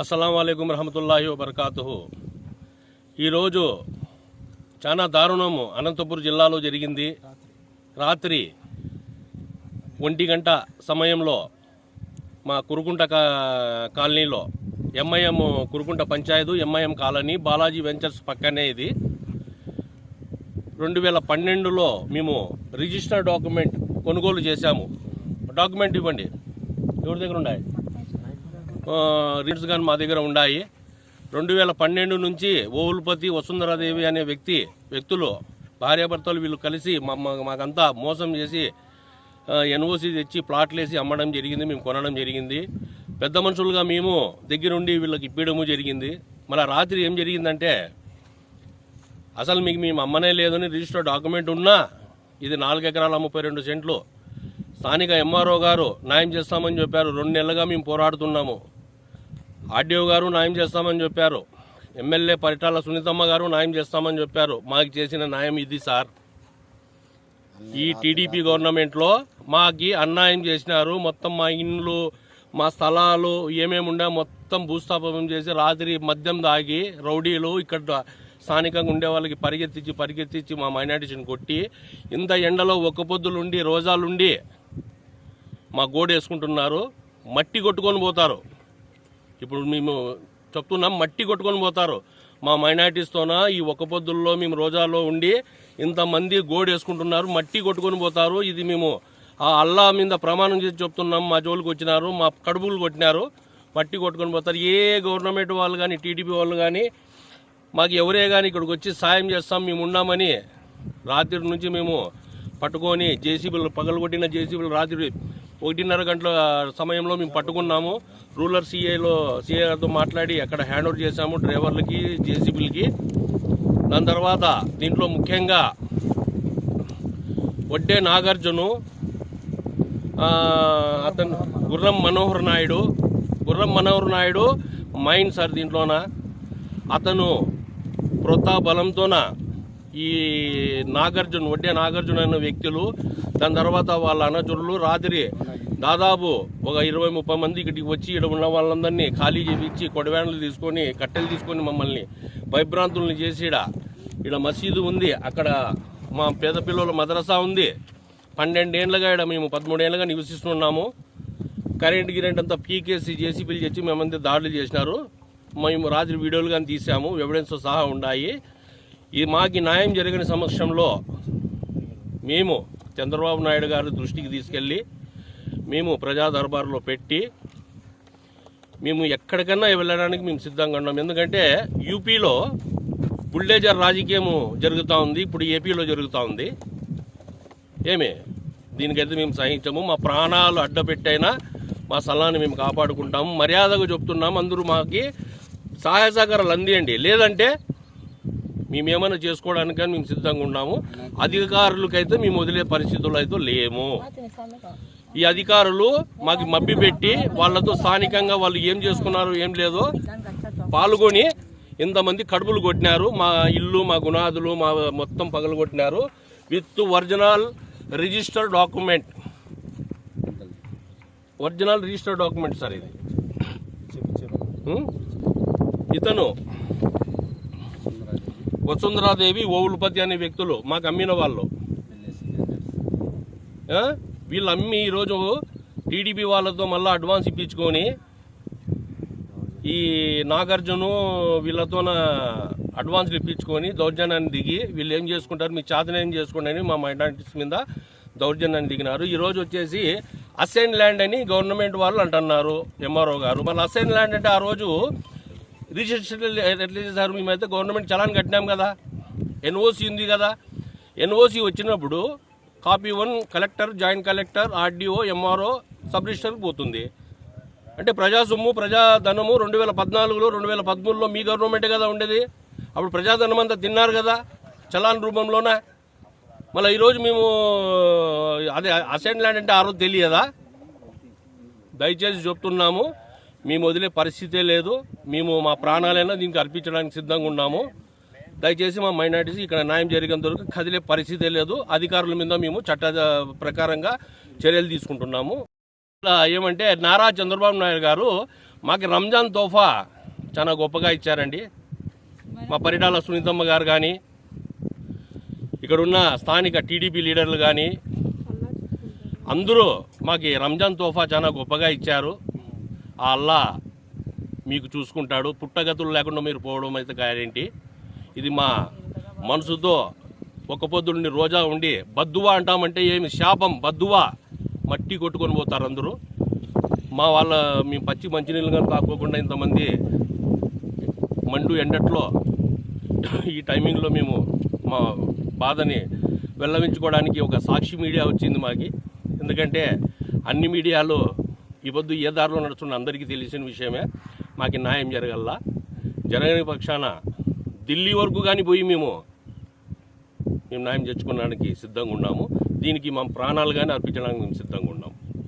అస్సలాము అలైకుం రహమతుల్లాహి వబర్కాతుహు. ఈరోజు చాలా దారుణము అనంతపురం జిల్లాలో జరిగింది. రాత్రి 1 గంట సమయంలో మా కురుకుంట కాలనీలో ఎంఐఎం కురుకుంట పంచాయతీ ఎంఐఎం కాలనీ బాలాజీ వెంచర్స్ పక్కనే ఇది 2012లో మేము రిజిస్టర్ డాక్యుమెంట్ కొనుగోలు చేశాము. డాక్యుమెంట్ ఇవ్వండి, ఎవరి దగ్గర ఉన్నాయి? రిజిస్టర్స్ కానీ మా దగ్గర ఉన్నాయి. 2012 నుంచి ఓవులపతి వసుంధరాదేవి అనే వ్యక్తులు భార్యాభర్తలు వీళ్ళు కలిసి మాకంతా మోసం చేసి ఎన్ఓసి తెచ్చి ప్లాట్లు వేసి అమ్మడం జరిగింది. మేము కొనడం జరిగింది. పెద్ద మనుషులుగా మేము దగ్గరుండి వీళ్ళకి ఇప్పించడము జరిగింది. మళ్ళీ రాత్రి ఏం జరిగిందంటే అసలు మీకు మేము అమ్మనే లేదని రిజిస్టర్ డాక్యుమెంట్ ఉన్నా ఇది 4 ఎకరాల 32 సెంట్లు స్థానిక ఎంఆర్ఓ గారు న్యాయం చేస్తామని చెప్పారు. 2 నెలలుగా మేము పోరాడుతున్నాము. ఆర్డీఓ గారు న్యాయం చేస్తామని చెప్పారు. ఎమ్మెల్యే పరిటాల సునీతమ్మ గారు న్యాయం చేస్తామని చెప్పారు. మాకు చేసిన న్యాయం ఇది సార్. ఈ టీడీపీ గవర్నమెంట్లో మాకి అన్యాయం చేసినారు. మొత్తం మా ఇండ్లు మా స్థలాలు ఏమేమి ఉండే మొత్తం భూస్థాపనం చేసి రాత్రి మద్యం దాగి రౌడీలు ఇక్కడ స్థానికంగా ఉండే వాళ్ళకి పరిగెత్తించి మా మైనారిటీని కొట్టి ఇంత ఎండలో ఒక్క పొద్దులుండి రోజాలుండి మా గోడ వేసుకుంటున్నారు. మట్టి కొట్టుకొని పోతారు. ఇప్పుడు మేము చెప్తున్నాం, మట్టి కొట్టుకొని పోతారు. మా మైనారిటీస్తోన ఈ ఒక్క పొద్దుల్లో మేము రోజాలో ఉండి ఇంతమంది గోడ వేసుకుంటున్నారు, మట్టి కొట్టుకొని పోతారు. ఇది మేము ఆ అల్లా మీద ప్రమాణం చేసి చెప్తున్నాం. మా జోలికి వచ్చినారు, మా కడుపులు కొట్టినారు, మట్టి కొట్టుకొని పోతారు. ఏ గవర్నమెంట్ వాళ్ళు కానీ టీడీపీ వాళ్ళు కానీ మాకు ఎవరే కానీ ఇక్కడికి వచ్చి సాయం చేస్తాం మేము ఉన్నామని రాత్రి నుంచి మేము పట్టుకొని జేసీబీలు పగలగొట్టిన జేసీబీలు రాత్రి 1:30 గంటల సమయంలో మేము పట్టుకున్నాము. రూరల్ సిఐ గారితో మాట్లాడి అక్కడ హ్యాండ్ ఓవర్ చేశాము డ్రైవర్లకి జేసీబీలకి. దాని తర్వాత దీంట్లో ముఖ్యంగా వడ్డే నాగార్జును, అతను గుర్రం మనోహర్ నాయుడు మైండ్ సార్. దీంట్లోన అతను ప్రోత్సాహబలంతోన ఈ వడ్డే నాగార్జున అనే వ్యక్తులు, దాని తర్వాత వాళ్ళ అనుచరులు రాత్రి దాదాపు ఒక 20-30 మంది ఇక్కడికి వచ్చి ఇక్కడ ఉన్న వాళ్ళందరినీ ఖాళీ చేయించి కొడవ్యాన్లు తీసుకొని కట్టెలు తీసుకొని మమ్మల్ని భయభ్రాంతుల్ని చేసి ఇక్కడ మసీదు ఉంది, అక్కడ మా పేద పిల్లల మదరసా ఉంది. 12 ఏళ్ళుగా ఇక్కడ మేము 13 ఏళ్ళుగా నివసిస్తున్నాము. కరెంట్ అంతా పీకేసి జేసీబీలు చేసి మేమంతా దాడులు చేసినారు. మేము రాత్రి వీడియోలు కానీ తీసాము, ఎవిడెన్స్ సహా ఉన్నాయి. ఈ మాకు న్యాయం జరిగిన సమక్షంలో మేము చంద్రబాబు నాయుడు గారి దృష్టికి తీసుకెళ్ళి మేము ప్రజా దర్బార్లో పెట్టి మేము ఎక్కడికన్నా వెళ్ళడానికి మేము సిద్ధంగా ఉన్నాం. ఎందుకంటే యూపీలో బుల్డేజర్ రాజకీయం జరుగుతూ ఉంది, ఇప్పుడు ఏపీలో జరుగుతూ ఉంది. దీనికైతే మేము సహించము. మా ప్రాణాలు అడ్డపెట్టైనా మా స్థలాన్ని మేము కాపాడుకుంటాము. మర్యాదగా చెప్తున్నాము. అందరూ మాకి సహాయ సహకారాలు అందియండి, లేదంటే మేమేమైనా చేసుకోవడానికి మేము సిద్ధంగా ఉన్నాము. అధికారులకైతే మేము వదిలే పరిస్థితుల్లో అయితే లేము. ఈ అధికారులు మాకు మబ్బి పెట్టి వాళ్ళతో స్థానికంగా వాళ్ళు ఏం చేసుకున్నారు ఏం లేదో పాల్గొని ఇంతమంది కడుపులు కొట్టినారు. మా ఇల్లు మా గునాదులు మా మొత్తం పగలగొట్టినారు with original register document sir. ఇది ఇతను వసుంధరాదేవి ఓవులపతి అనే వ్యక్తులు మాకు అమ్మిన వాళ్ళు. వీళ్ళు అమ్మి ఈరోజు టీడీపీ వాళ్ళతో మళ్ళీ అడ్వాన్స్ ఇప్పించుకొని ఈ నాగార్జును వీళ్ళతోన అడ్వాన్స్లు ఇప్పించుకొని దౌర్జన్యాన్ని దిగి వీళ్ళు ఏం చేసుకుంటారు, మీ చేతనేం చేసుకోండి అని మా మైనారిటీస్ మీద దౌర్జన్యాన్ని దిగినారు. ఈరోజు వచ్చేసి అసైన్ ల్యాండ్ అని గవర్నమెంట్ వాళ్ళు అంటున్నారు ఎంఆర్ఓ గారు. మళ్ళీ అసైన్ ల్యాండ్ అంటే ఆ రోజు రిజిస్టర్ ఎట్లా చేశారు? మేమైతే గవర్నమెంట్ చలాన్ కట్టినాం కదా, ఎన్ఓసి ఉంది కదా. ఎన్ఓసి వచ్చినప్పుడు copy 1 collector, joint collector, RDO, MRO, sub రిజిస్టర్కి పోతుంది. అంటే ప్రజా సొమ్ము ప్రజాధనము 2014లో 2013లో మీ గవర్నమెంటే కదా ఉండేది. అప్పుడు ప్రజాధనం అంతా తిన్నారు కదా చలాన్ రూపంలోనే. మళ్ళీ ఈరోజు మేము అదే అసైన్ ల్యాండ్ అంటే ఆ రోజు తెలియదా? దయచేసి చెప్తున్నాము, మేము వదిలే పరిస్థితే లేదు. మేము మా ప్రాణాలైనా దీనికి అర్పించడానికి సిద్ధంగా ఉన్నాము. దయచేసి మా మైనారిటీస్ ఇక్కడ న్యాయం జరిగేంత వరకు కదిలే పరిస్థితే లేదు. అధికారుల మీద మేము చట్ట ప్రకారంగా చర్యలు తీసుకుంటున్నాము. ఏమంటే నారా చంద్రబాబు నాయుడు గారు మాకు రంజాన్ తోఫా చాలా గొప్పగా ఇచ్చారండి. మా పరిటాల సునీతమ్మ గారు కానీ, ఇక్కడున్న స్థానిక టీడీపీ లీడర్లు కానీ అందరూ మాకు రంజాన్ తోఫా చాలా గొప్పగా ఇచ్చారు. ఆ అల్లా మీకు చూసుకుంటాడు. పుట్టగతులు లేకుండా మీరు పోవడం అయితే గ్యారెంటీ. ఇది మా మనసుతో ఒక పొద్దుండి రోజా ఉండి బద్దువా అంటామంటే ఏమి శాపం, బద్దువా మట్టి కొట్టుకొని పోతారు అందరూ. మేము పచ్చి మంచినీళ్ళు కానీ తాక్కోకుండా ఇంతమంది మండు ఎండట్లో ఈ టైమింగ్లో మేము మా బాధని వెల్లవించుకోవడానికి ఒక సాక్షి మీడియా వచ్చింది మాకి. ఎందుకంటే అన్ని మీడియాలు ఈ పొద్దు ఏ దారిలో నడుస్తున్న అందరికీ తెలిసిన విషయమే. మాకు న్యాయం జరగని పక్షాన ఢిల్లీ వరకు కానీ పోయి మేము న్యాయం తెచ్చుకోవడానికి సిద్ధంగా ఉన్నాము. దీనికి మా ప్రాణాలు కానీ అర్పించడానికి మేము సిద్ధంగా ఉన్నాము.